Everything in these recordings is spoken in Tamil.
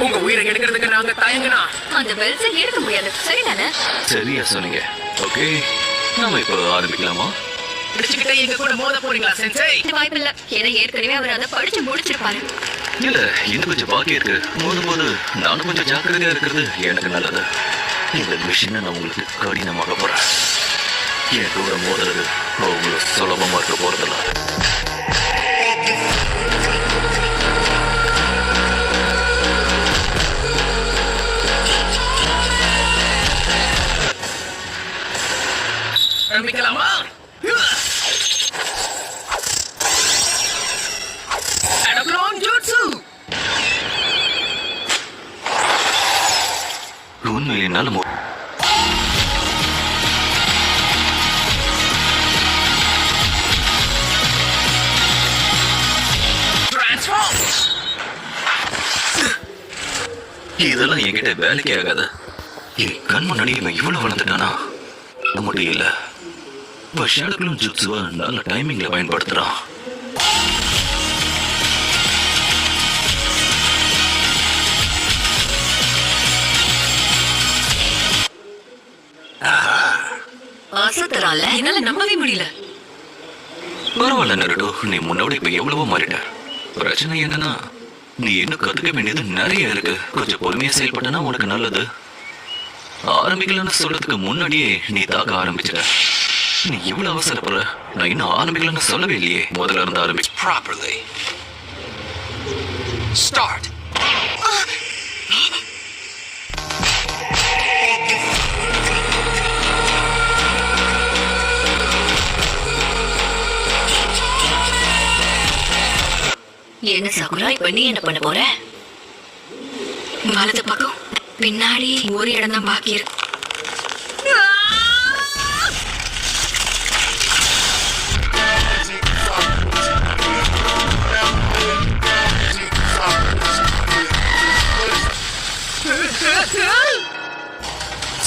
உங்க உயிரை எடுக்கிறதுக்கு நாங்க தயங்கினா அந்த பெல்ஸை எடுக்க முடியாது. சரிதானே? சரியா சொன்னீங்க. ஓகே, நாம இப்போ ஆரம்பிக்கலாமா? பிடிச்சுக்கிட்டே எங்க கூட மோத போறீங்களா சென்சை? வாய்ப்பில்லை. ஏன்னா ஏற்கனவே அவர் அதை படிச்சு முடிச்சிருப்பாரு. இல்ல, இன்னும் கொஞ்சம் பாக்கி இருக்கு. போது நானும் கொஞ்சம் ஜாக்கிரதையா இருக்கிறது எனக்கு நல்லது. இந்த மிஷினை நான் உங்களுக்கு கடினமாக போறேன். என் கூட மோதுறது உங்களுக்கு சுலபமா இருக்க போறதில்ல. ஆரம்பிக்கலாமா? உண்மையிலே நல்ல இதெல்லாம் என்கிட்ட வேலைக்கே ஆகாது. என் கண் முன்னாடி இவன் இவ்வளவு வளர்ந்துட்டானா? மட்டும் இல்ல, ஷேடோக்ளோன் ஜுட்ஸுவை நல்ல டைமிங்ல பயன்படுத்துறான். அசத்துறான்ல, என்னால நம்பவே முடியல. பரவாயில்ல நருடோ, நீ முன்னோட இப்ப எவ்வளவோ மாறிட்ட. பிரச்சனை என்னன்னா, நீ இன்னும் கத்துக்க வேண்டியது நிறைய இருக்கு. கொஞ்சம் பொறுமையா செயல்பட்டனா உனக்கு நல்லது. ஆரம்பிக்கலன்னு சொல்றதுக்கு முன்னாடியே நீ தாக்க ஆரம்பிச்சிட. நீ இவ்வளவு அவசரப்படுற. நான் இன்னும் ஆரம்பிக்கலன்னு சொல்லவே இல்லையே. முதல்ல இருந்து ஆரம்பி. Properly. Start. என்ன சாகுரா, இப்ப நீ என்ன பண்ண போற? வலது பக்கம் பின்னாடி ஒரு இடம் தான் பாக்கி இருக்கு.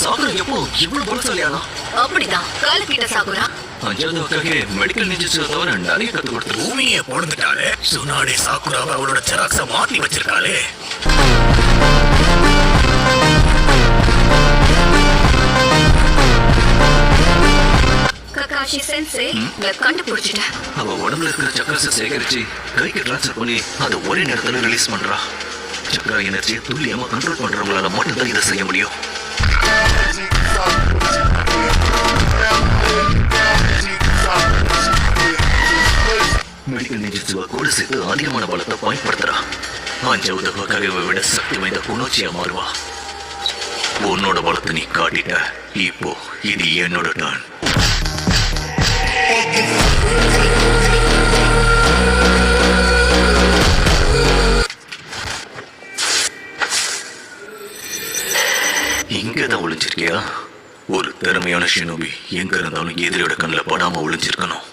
சாகுரா எப்போ இவ்வளவு பலசாலியானா? அப்படிதான் காலக்கிட்ட சாகுரா. அஞ்சாவது வகையே மெடிக்கல் நிஜத்தை தவிர நிறைய கத்து கொடுத்து பூமியை பொழுதுட்டாலே. சுனாடே சாக்குராவை அவளோட செராக்ஸ மாத்தி வச்சிருக்காளே. Kakashi sensei கண்டுபிடிச்சிட்ட. அவ உடம்புல இருக்கிற சக்கரஸை சேகரிச்சு கைக்கு டிரான்ஸ்ஃபர் பண்ணி அதை ஒரே நேரத்துல ரிலீஸ் பண்றா. சக்கரா எனர்ஜியை துல்லியமா கண்ட்ரோல் பண்றவங்களால மட்டும்தான் இதை செய்ய முடியும். மெடிக்கல் நிஜத்துவ கூட சேர்த்து அதிகமான பலத்தை பயன்படுத்துறா. அஞ்சாவது வகையை விட சக்தி வாய்ந்த உணர்ச்சியா மாறுவா. உன்னோட பலத்தை நீ காட்டிட்ட. இப்போ இது என்னோட டர்ன். இங்கதான் ஒளிஞ்சிருக்கியா? ஒரு திறமையான ஷினோபி எங்க இருந்தாலும் எதிரியோட கண்ணில் படாம ஒளிஞ்சிருக்கணும்.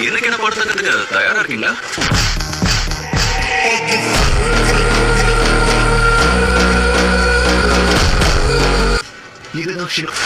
எனக்கு என்ன படுத்துறதுக்கு தயாரா இருக்கீங்களா? இதுதான் ஷினோபி.